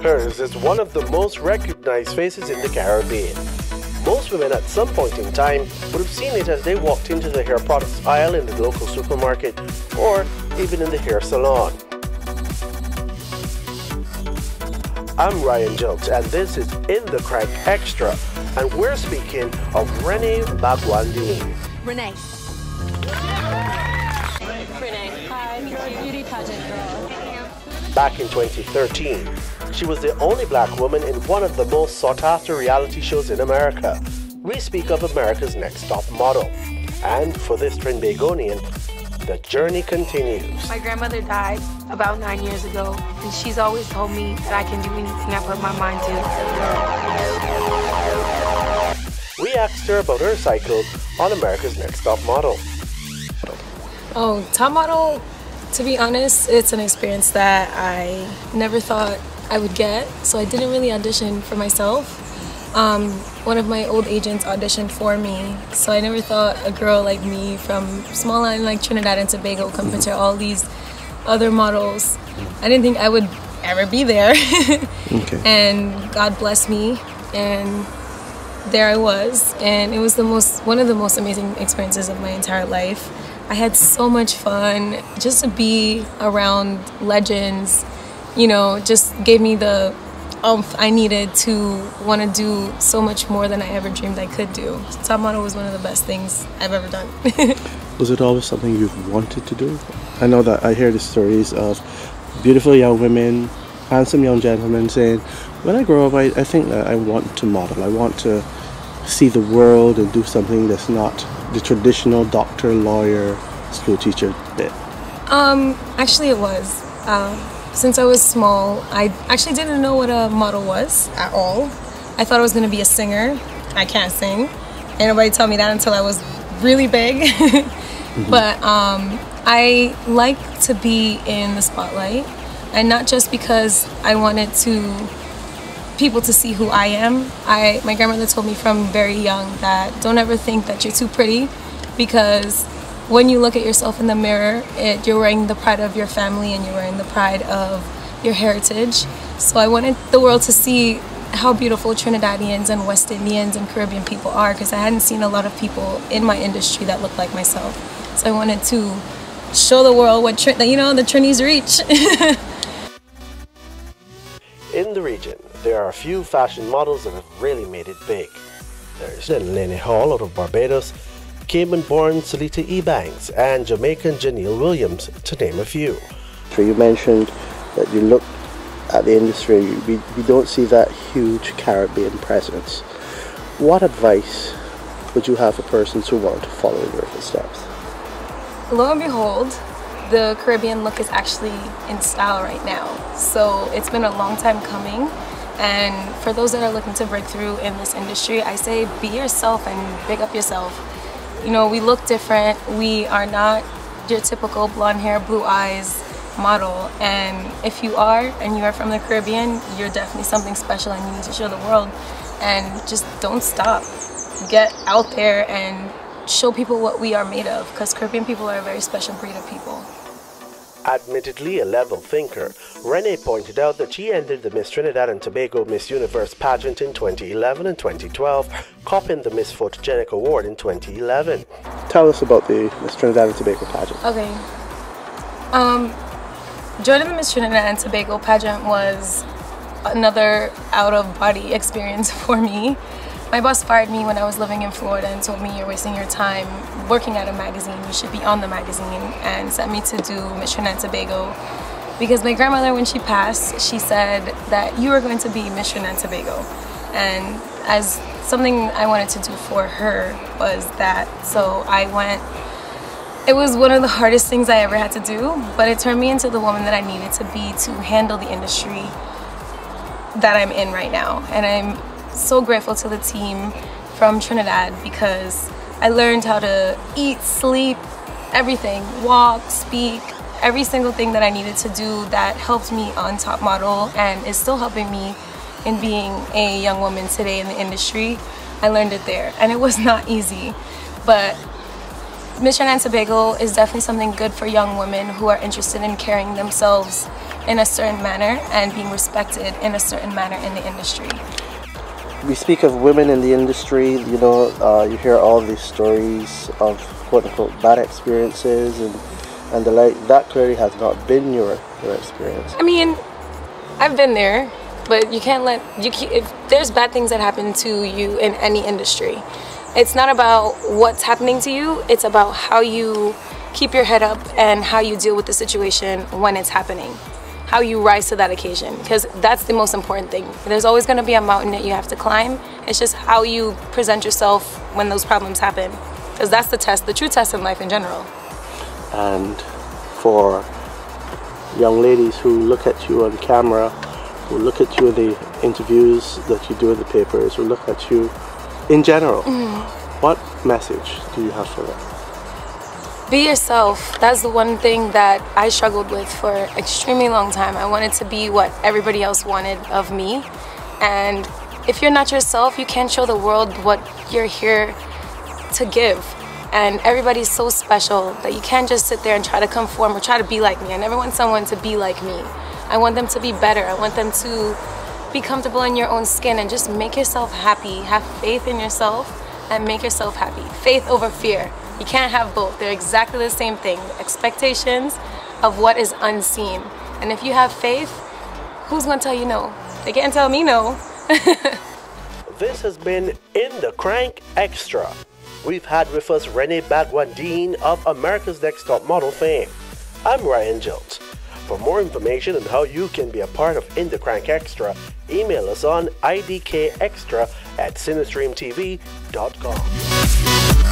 Hers is one of the most recognized faces in the Caribbean. Most women at some point in time would have seen it as they walked into the hair products aisle in the local supermarket or even in the hair salon. I'm Ryan Jokes and this is In De Krank Extra, and we're speaking of Renee Bhagwandeen. Renee. Renee. Hi, beauty pageant girl. Back in 2013, she was the only black woman in one of the most sought-after reality shows in America. We speak of America's Next Top Model. And for this Trinbagonian, the journey continues. My grandmother died about 9 years ago, and she's always told me that I can do anything I put my mind to. We asked her about her cycle on America's Next Top Model. Oh, Top Model, to be honest, it's an experience that I never thought I would get, so I didn't really audition for myself. One of my old agents auditioned for me, so I never thought a girl like me from small island like Trinidad and Tobago compared to all these other models. I didn't think I would ever be there. Okay. And God blessed me, and there I was, and it was one of the most amazing experiences of my entire life. I had so much fun just to be around legends. You know, just gave me the oomph I needed to want to do so much more than I ever dreamed I could do. Top Model was one of the best things I've ever done. Was it always something you've wanted to do? I know that I hear the stories of beautiful young women, handsome young gentlemen saying, when I grow up, I think that I want to model. I want to see the world and do something that's not the traditional doctor, lawyer, school teacher bit. Actually it was. Since I was small, I actually didn't know what a model was at all. I thought I was going to be a singer. I can't sing. Ain't nobody tell me that until I was really big. But I like to be in the spotlight, and not just because I wanted people to see who I am. My grandmother told me from very young that don't ever think that you're too pretty, because when you look at yourself in the mirror, you're wearing the pride of your family and you're wearing the pride of your heritage. So I wanted the world to see how beautiful Trinidadians and West Indians and Caribbean people are, because I hadn't seen a lot of people in my industry that looked like myself. So I wanted to show the world what the Trinis reach. In the region, there are a few fashion models that have really made it big. There's Lenny Hall out of Barbados, Cayman-born Salita Ebanks, and Jamaican Janelle Williams, to name a few. So you mentioned that you look at the industry, we don't see that huge Caribbean presence. What advice would you have for persons who want to follow in your footsteps? Lo and behold, the Caribbean look is actually in style right now. So it's been a long time coming. And for those that are looking to break through in this industry, I say be yourself and big up yourself. You know, we look different. We are not your typical blonde hair, blue eyes model. And if you are, and you are from the Caribbean, you're definitely something special and you need to show the world. And just don't stop. Get out there and show people what we are made of, because Caribbean people are a very special breed of people. Admittedly a level thinker, Renee pointed out that she entered the Miss Trinidad and Tobago Miss Universe pageant in 2011 and 2012, copping the Miss Photogenic Award in 2011. Tell us about the Miss Trinidad and Tobago pageant. Okay. Joining the Miss Trinidad and Tobago pageant was another out-of-body experience for me. My boss fired me when I was living in Florida and told me, you're wasting your time working at a magazine, you should be on the magazine, and sent me to do Miss Trinidad and Tobago. Because my grandmother, when she passed, she said that you were going to be Miss Trinidad and Tobago. And as something I wanted to do for her was that, so I went. It was one of the hardest things I ever had to do, but it turned me into the woman that I needed to be to handle the industry that I'm in right now. And I'm so grateful to the team from Trinidad, because I learned how to eat, sleep, everything, walk, speak, every single thing that I needed to do that helped me on Top Model and is still helping me in being a young woman today in the industry. I learned it there, and it was not easy. But Miss Trinidad and Tobago is definitely something good for young women who are interested in carrying themselves in a certain manner and being respected in a certain manner in the industry. We speak of women in the industry, you know, you hear all these stories of quote-unquote bad experiences and the like. That clearly has not been your experience. I mean, I've been there, but you can't let, if there's bad things that happen to you in any industry, it's not about what's happening to you, it's about how you keep your head up and how you deal with the situation when it's happening. How you rise to that occasion, because that's the most important thing. There's always going to be a mountain that you have to climb. It's just how you present yourself when those problems happen, because that's the test, the true test in life in general. And for young ladies who look at you on camera, who look at you in the interviews that you do in the papers, who look at you in general, what message do you have for them? Be yourself. That's the one thing that I struggled with for an extremely long time. I wanted to be what everybody else wanted of me. And if you're not yourself, you can't show the world what you're here to give. And everybody's so special that you can't just sit there and try to conform or try to be like me. I never want someone to be like me. I want them to be better. I want them to be comfortable in your own skin and just make yourself happy. Have faith in yourself and make yourself happy. Faith over fear. You can't have both. They're exactly the same thing. Expectations of what is unseen. And if you have faith, who's going to tell you no? They can't tell me no. This has been In De Krank Extra. We've had with us Renee Bhagwandeen of America's Next Top Model fame. I'm Ryan Jilt. For more information on how you can be a part of In De Krank Extra, email us on idkextra@cinestreamtv.com.